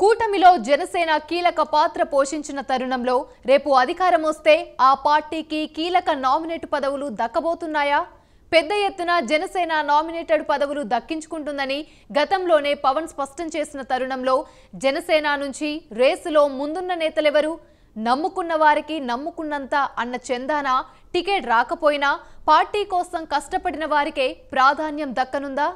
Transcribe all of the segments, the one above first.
కూటమిలో జనసేన కీలక పాత్ర పోషించిన తరుణంలో రేపు అధికారం వస్తే ఆ పార్టీకి కీలక నామినేట్ పదవులు దక్కబోతున్నాయా? పెద్ద ఎత్తున జనసేన నామినేటెడ్ పదవులు దక్కించుకుంటుందని గతంలోనే పవన్ స్పష్టం చేసిన తరుణంలో జనసేన నుంచి రేసులో ముందున్న నేతలెవరు? నమ్ముకున్న వారికి నమ్ముకున్నంత అన్న చందాన టికెట్ రాకపోయినా పార్టీ కోసం కష్టపడిన వారికే ప్రాధాన్యం దక్కనుందా?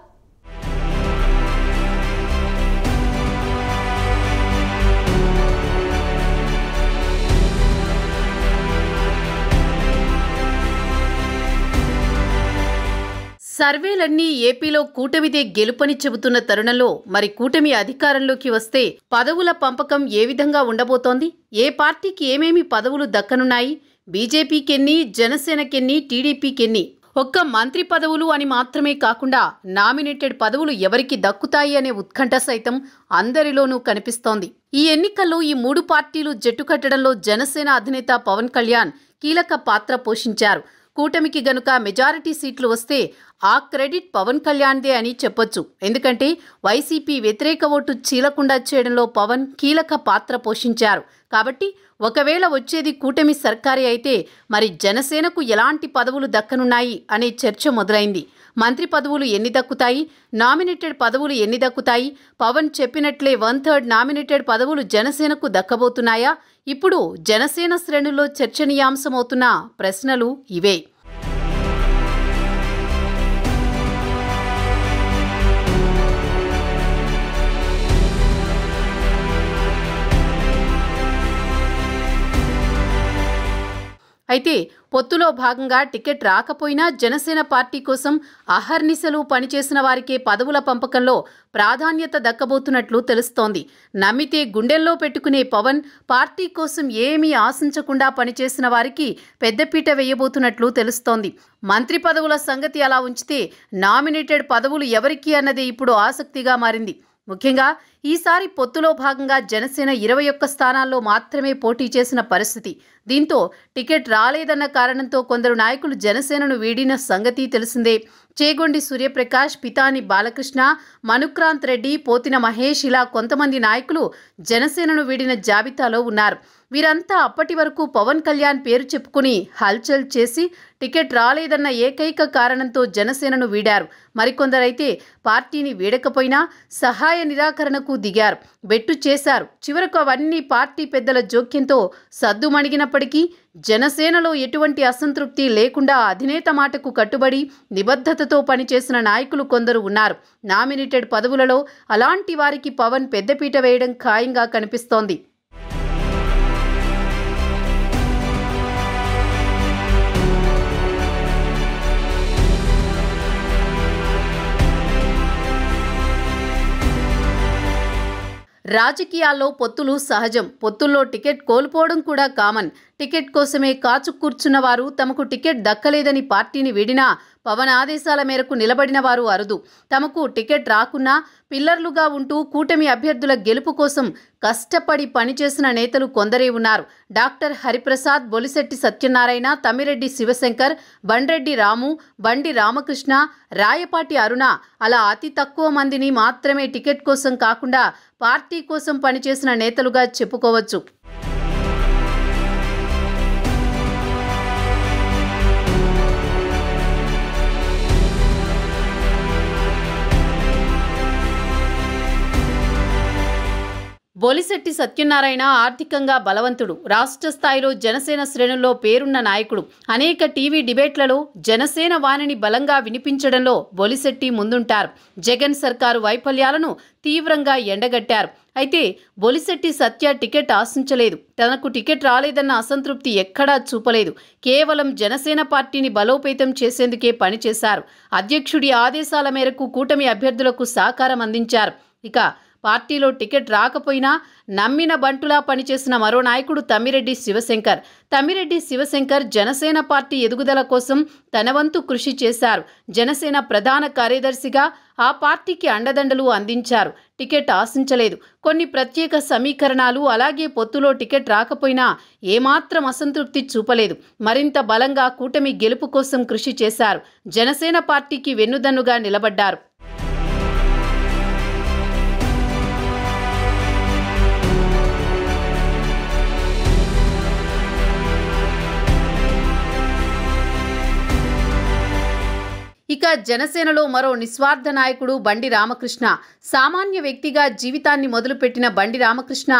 సర్వేలన్నీ ఏపీలో కూటమిదే గెలుపని చెబుతున్న తరుణంలో మరి కూటమి అధికారంలోకి వస్తే పదవుల పంపకం ఏ విధంగా ఉండబోతోంది? ఏ పార్టీకి ఏమేమి పదవులు దక్కనున్నాయి? బీజేపీకెన్ని, జనసేనకెన్ని, టీడీపీకెన్ని? ఒక్క మంత్రి పదవులు అని మాత్రమే కాకుండా నామినేటెడ్ పదవులు ఎవరికి దక్కుతాయి అనే ఉత్కంఠ సైతం అందరిలోనూ కనిపిస్తోంది. ఈ ఎన్నికల్లో ఈ మూడు పార్టీలు జట్టు కట్టడంలో జనసేన అధినేత పవన్ కళ్యాణ్ కీలక పాత్ర పోషించారు. కూటమికి గనుక మెజారిటీ సీట్లు వస్తే ఆ క్రెడిట్ పవన్ కళ్యాణ్దే అని చెప్పొచ్చు. ఎందుకంటే వైసీపీ వ్యతిరేక ఓటు చీలకుండా చేయడంలో పవన్ కీలక పాత్ర పోషించారు. కాబట్టి ఒకవేళ వచ్చేది కూటమి సర్కారే అయితే మరి జనసేనకు ఎలాంటి పదవులు దక్కనున్నాయి అనే చర్చ మొదలైంది. మంత్రి పదవులు ఎన్ని దక్కుతాయి? నామినేటెడ్ పదవులు ఎన్ని దక్కుతాయి? పవన్ చెప్పినట్లే 1/3 నామినేటెడ్ పదవులు జనసేనకు దక్కబోతున్నాయా? ఇప్పుడు జనసేన శ్రేణుల్లో చర్చనీయాంశమవుతున్న ప్రశ్నలు ఇవే. అయితే పొత్తులో భాగంగా టికెట్ రాకపోయినా జనసేన పార్టీ కోసం అహర్నిశలు పనిచేసిన వారికే పదవుల పంపకంలో ప్రాధాన్యత దక్కబోతున్నట్లు తెలుస్తోంది. నమ్మితే గుండెల్లో పెట్టుకునే పవన్ పార్టీ కోసం ఏమీ ఆశించకుండా పనిచేసిన వారికి పెద్దపీట వేయబోతున్నట్లు తెలుస్తోంది. మంత్రి పదవుల సంగతి అలా ఉంచితే నామినేటెడ్ పదవులు ఎవరికి అన్నది ఇప్పుడు ఆసక్తిగా మారింది. ముఖ్యంగా ఈసారి పొత్తులో భాగంగా జనసేన 21 స్థానాల్లో మాత్రమే పోటీ చేసిన పరిస్థితి. దీంతో టికెట్ రాలేదన్న కారణంతో కొందరు నాయకులు జనసేనను వీడిన సంగతి తెలిసిందే. చేగొండి సూర్యప్రకాష్, పితాని బాలకృష్ణ, మనుక్రాంత్ రెడ్డి, పోతిన మహేష్ ఇలా కొంతమంది నాయకులు జనసేనను వీడిన జాబితాలో ఉన్నారు. వీరంతా అప్పటి వరకు పవన్ కళ్యాణ్ పేరు చెప్పుకుని హల్చల్ చేసి టికెట్ రాలేదన్న ఏకైక కారణంతో జనసేనను వీడారు. మరికొందరైతే పార్టీని వీడకపోయినా సహాయ నిరాకరణకు దిగారు, బెట్టు చేశారు. చివరకు అవన్నీ పార్టీ పెద్దల జోక్యంతో సద్దుమణిగినప్పటికీ జనసేనలో ఎటువంటి అసంతృప్తి లేకుండా అధినేత మాటకు కట్టుబడి నిబద్ధతతో పనిచేసిన నాయకులు కొందరు ఉన్నారు. నామినేటెడ్ పదవులలో అలాంటి వారికి పవన్ పెద్దపీట వేయడం ఖాయంగా కనిపిస్తోంది. రాజకీయాల్లో పొత్తులు సహజం. పొత్తుల్లో టికెట్ కోల్పోవడం కూడా కామన్. టికెట్ కోసమే కాచు కూర్చున్న వారు తమకు టికెట్ దక్కలేదని పార్టీని వీడినా పవన్ ఆదేశాల మేరకు నిలబడిన వారు అరుదు. తమకు టికెట్ రాకున్నా పిల్లర్లుగా ఉంటూ కూటమి అభ్యర్థుల గెలుపు కోసం కష్టపడి పనిచేసిన నేతలు కొందరే ఉన్నారు. డాక్టర్ హరిప్రసాద్, బొలిశెట్టి సత్యనారాయణ, తమ్మిరెడ్డి శివశంకర్, బండ్రెడ్డి రాము, బండి రామకృష్ణ, రాయపాటి అరుణ అలా అతి తక్కువ మందిని మాత్రమే టికెట్ కోసం కాకుండా పార్టీ కోసం పనిచేసిన నేతలుగా చెప్పుకోవచ్చు. బొలిశెట్టి సత్యనారాయణ ఆర్థికంగా బలవంతుడు, రాష్ట్ర స్థాయిలో జనసేన శ్రేణుల్లో పేరున్న నాయకుడు. అనేక టీవీ డిబేట్లలో జనసేన వాణిని బలంగా వినిపించడంలో బొలిశెట్టి ముందుంటారు. జగన్ సర్కారు వైఫల్యాలను తీవ్రంగా ఎండగట్టారు. అయితే బొలిశెట్టి సత్య టికెట్ ఆశించలేదు. తనకు టికెట్ రాలేదన్న అసంతృప్తి ఎక్కడా చూపలేదు. కేవలం జనసేన పార్టీని బలోపేతం చేసేందుకే పనిచేశారు. అధ్యక్షుడి ఆదేశాల మేరకు కూటమి అభ్యర్థులకు సహకారం అందించారు. ఇక పార్టీలో టికెట్ రాకపోయినా నమ్మిన బంటులా పనిచేసిన మరో నాయకుడు తమ్మిరెడ్డి శివశంకర్. తమ్మిరెడ్డి శివశంకర్ జనసేన పార్టీ ఎదుగుదల కోసం తన వంతు కృషి చేశారు. జనసేన ప్రధాన కార్యదర్శిగా ఆ పార్టీకి అండదండలు అందించారు. టికెట్ ఆశించలేదు. కొన్ని ప్రత్యేక సమీకరణాలు అలాగే పొత్తులో టికెట్ రాకపోయినా ఏమాత్రం అసంతృప్తి చూపలేదు. మరింత బలంగా కూటమి గెలుపు కోసం కృషి చేశారు. జనసేన పార్టీకి వెన్నుదన్నుగా నిలబడ్డారు. ఇక జనసేనలో మరో నిస్వార్థ నాయకుడు బండి రామకృష్ణ. సామాన్య వ్యక్తిగా జీవితాన్ని మొదలుపెట్టిన బండి రామకృష్ణ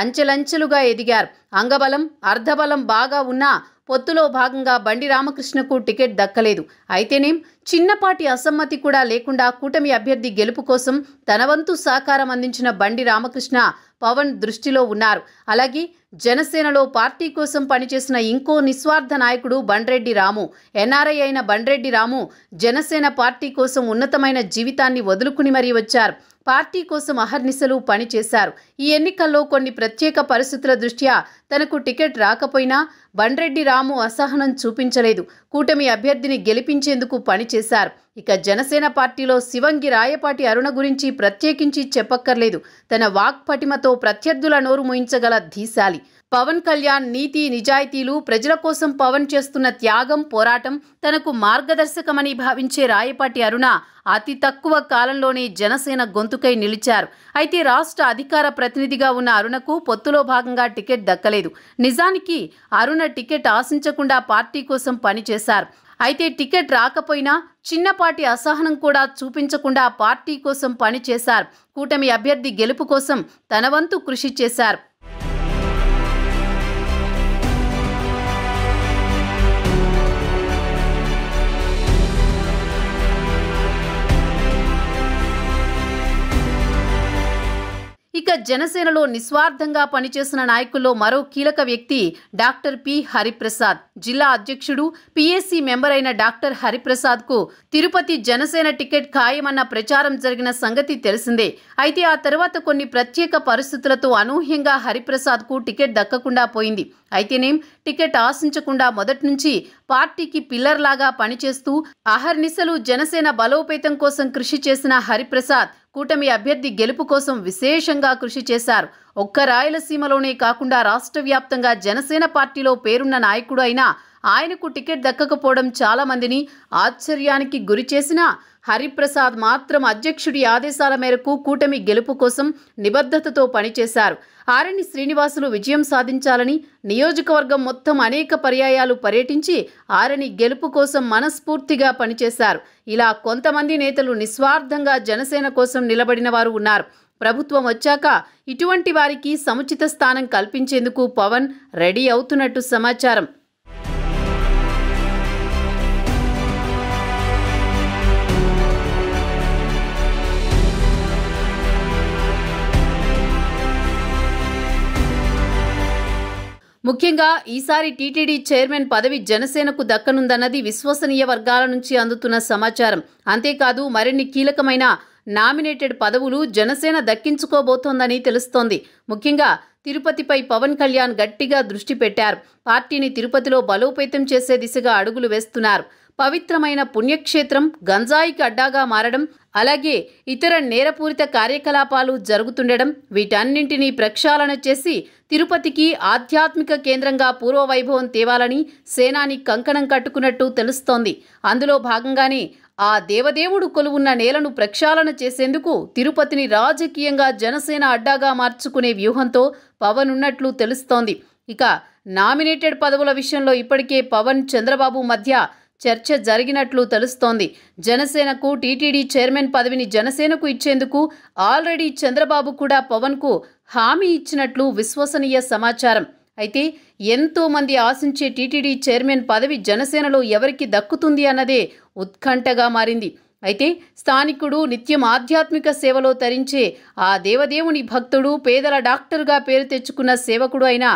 అంచెలంచెలుగా ఎదిగారు. అంగబలం అర్ధబలం బాగా ఉన్నా పొత్తులో భాగంగా బండి రామకృష్ణకు టికెట్ దక్కలేదు. అయితేనేం చిన్నపాటి అసమ్మతి కూడా లేకుండా కూటమి అభ్యర్థి గెలుపు కోసం తన వంతు సహకారం అందించిన బండి రామకృష్ణ పవన్ దృష్టిలో ఉన్నారు. అలాగే జనసేనలో పార్టీ కోసం పనిచేసిన ఇంకో నిస్వార్థ నాయకుడు బండ్రెడ్డి రాము. ఎన్ఆర్ఐ అయిన బండ్రెడ్డి రాము జనసేన పార్టీ కోసం ఉన్నతమైన జీవితాన్ని వదులుకుని మరీ వచ్చారు. పార్టీ కోసం అహర్నిశలు పనిచేశారు. ఈ ఎన్నికల్లో కొన్ని ప్రత్యేక పరిస్థితుల దృష్ట్యా తనకు టికెట్ రాకపోయినా బండ్రెడ్డి రాము అసహనం చూపించలేదు. కూటమి అభ్యర్థిని గెలిపించేందుకు పనిచేశారు. ఇక జనసేన పార్టీలో శివంగి రాయపాటి అరుణ గురించి ప్రత్యేకించి చెప్పక్కర్లేదు. తన వాక్పటిమతో ప్రత్యర్థుల నోరు మూయించగల ధీశాలి. పవన్ కళ్యాణ్ నీతి నిజాయితీలు, ప్రజల కోసం పవన్ చేస్తున్న త్యాగం పోరాటం తనకు మార్గదర్శకమని భావించే రాయపాటి అరుణ అతి తక్కువ కాలంలోనే జనసేన గొంతుకై నిలిచారు. అయితే రాష్ట్ర అధికార ప్రతినిధిగా ఉన్న అరుణకు పొత్తులో భాగంగా టికెట్ దక్కలేదు. నిజానికి అరుణ టికెట్ ఆశించకుండా పార్టీ కోసం పనిచేశారు. అయితే టికెట్ రాకపోయినా చిన్నపాటి అసహనం కూడా చూపించకుండా పార్టీ కోసం పనిచేశారు. కూటమి అభ్యర్థి గెలుపు కోసం తన వంతు కృషి చేశారు. ఇక జనసేనలో నిస్వార్థంగా పనిచేసిన నాయకుల్లో మరో కీలక వ్యక్తి డాక్టర్ పి హరిప్రసాద్. జిల్లా అధ్యక్షుడు, పిఎస్సి మెంబర్ అయిన డాక్టర్ హరిప్రసాద్కు తిరుపతి జనసేన టికెట్ ఖాయమన్న ప్రచారం జరిగిన సంగతి తెలిసిందే. అయితే ఆ తర్వాత కొన్ని ప్రత్యేక పరిస్థితులతో అనూహ్యంగా హరిప్రసాద్కు టికెట్ దక్కకుండా పోయింది. అయితేనేం టికెట్ ఆశించకుండా మొదటి నుంచి పార్టీకి పిల్లర్ లాగా పనిచేస్తూ అహర్నిశలు జనసేన బలోపేతం కోసం కృషి చేసిన హరిప్రసాద్ కూటమి అభ్యర్థి గెలుపు కోసం విశేషంగా కృషి చేశారు. ఒక్క రాయలసీమలోనే కాకుండా రాష్ట్ర వ్యాప్తంగా జనసేన పార్టీలో పేరున్న నాయకుడు అయినా ఆయనకు టికెట్ దక్కకపోవడం చాలా మందిని ఆశ్చర్యానికి గురిచేసినా హరిప్రసాద్ మాత్రం అధ్యక్షుడి ఆదేశాల మేరకు కూటమి గెలుపు కోసం నిబద్ధతతో పనిచేశారు. ఆరణి శ్రీనివాసులు విజయం సాధించాలని నియోజకవర్గం మొత్తం అనేక పర్యాయాలు పర్యటించి ఆరణి గెలుపు కోసం మనస్ఫూర్తిగా పనిచేశారు. ఇలా కొంతమంది నేతలు నిస్వార్థంగా జనసేన కోసం నిలబడిన వారు ఉన్నారు. ప్రభుత్వం వచ్చాక ఇటువంటి వారికి సముచిత స్థానం కల్పించేందుకు పవన్ రెడీ అవుతున్నట్టు సమాచారం. ముఖ్యంగా ఈసారి టీటీడీ చైర్మన్ పదవి జనసేనకు దక్కనుందన్నది విశ్వసనీయ వర్గాల నుంచి అందుతున్న సమాచారం. అంతేకాదు మరిన్ని కీలకమైన నామినేటెడ్ పదవులు జనసేన దక్కించుకోబోతోందని తెలుస్తోంది. ముఖ్యంగా తిరుపతిపై పవన్ కళ్యాణ్ గట్టిగా దృష్టి పెట్టారు. పార్టీని తిరుపతిలో బలోపేతం చేసే దిశగా అడుగులు వేస్తున్నారు. పవిత్రమైన పుణ్యక్షేత్రం గంజాయికి అడ్డాగా మారడం, అలాగే ఇతర నేరపూరిత కార్యకలాపాలు జరుగుతుండడం, వీటన్నింటినీ ప్రక్షాళన చేసి తిరుపతికి ఆధ్యాత్మిక కేంద్రంగా పూర్వవైభవం తేవాలని సేనాని కంకణం కట్టుకున్నట్టు తెలుస్తోంది. అందులో భాగంగానే ఆ దేవదేవుడు కొలువున్న నేలను ప్రక్షాళన చేసేందుకు తిరుపతిని రాజకీయంగా జనసేన అడ్డాగా మార్చుకునే వ్యూహంతో పవన్ ఉన్నట్లు తెలుస్తోంది. ఇక నామినేటెడ్ పదవుల విషయంలో ఇప్పటికే పవన్ చంద్రబాబు మధ్య చర్చ జరిగినట్లు తెలుస్తోంది. జనసేనకు టీటీడీ చైర్మన్ పదవిని జనసేనకు ఇచ్చేందుకు ఆల్రెడీ చంద్రబాబు కూడా పవన్కు హామీ ఇచ్చినట్లు విశ్వసనీయ సమాచారం. అయితే ఎంతో మంది ఆశించే టీటీడీ చైర్మన్ పదవి జనసేనలో ఎవరికి దక్కుతుంది అన్నదే ఉత్కంఠగా మారింది. అయితే స్థానికుడు, నిత్యం ఆధ్యాత్మిక సేవలో తరించే ఆ దేవదేవుని భక్తుడు, పేదల డాక్టర్గా పేరు తెచ్చుకున్న సేవకుడు అయిన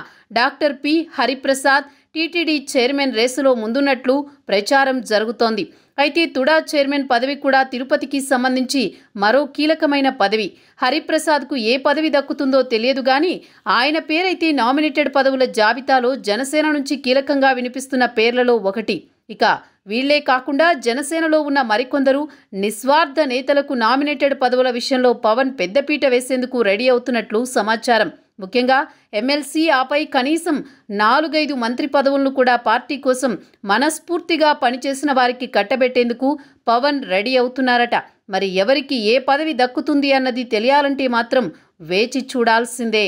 doctor P Hariprasad TTD chairman రేసులో ముందున్నట్లు ప్రచారం జరుగుతోంది. అయితే తుడా చైర్మన్ పదవి కూడా తిరుపతికి సంబంధించి మరో కీలకమైన పదవి. హరిప్రసాద్కు ఏ పదవి దక్కుతుందో తెలియదు గాని ఆయన పేరైతే నామినేటెడ్ పదవుల జాబితాలో జనసేన నుంచి కీలకంగా వినిపిస్తున్న పేర్లలో ఒకటి. ఇక వీళ్లే కాకుండా జనసేనలో ఉన్న మరికొందరు నిస్వార్థ నేతలకు నామినేటెడ్ పదవుల విషయంలో పవన్ పెద్దపీట వేసేందుకు రెడీ అవుతున్నట్లు సమాచారం. ముఖ్యంగా ఎమ్మెల్సీ, ఆపై కనీసం 4-5 మంత్రి పదవులను కూడా పార్టీ కోసం మనస్ఫూర్తిగా పనిచేసిన వారికి కట్టబెట్టేందుకు పవన్ రెడీ అవుతున్నారట. మరి ఎవరికి ఏ పదవి దక్కుతుంది అన్నది తెలియాలంటే మాత్రం వేచి చూడాల్సిందే.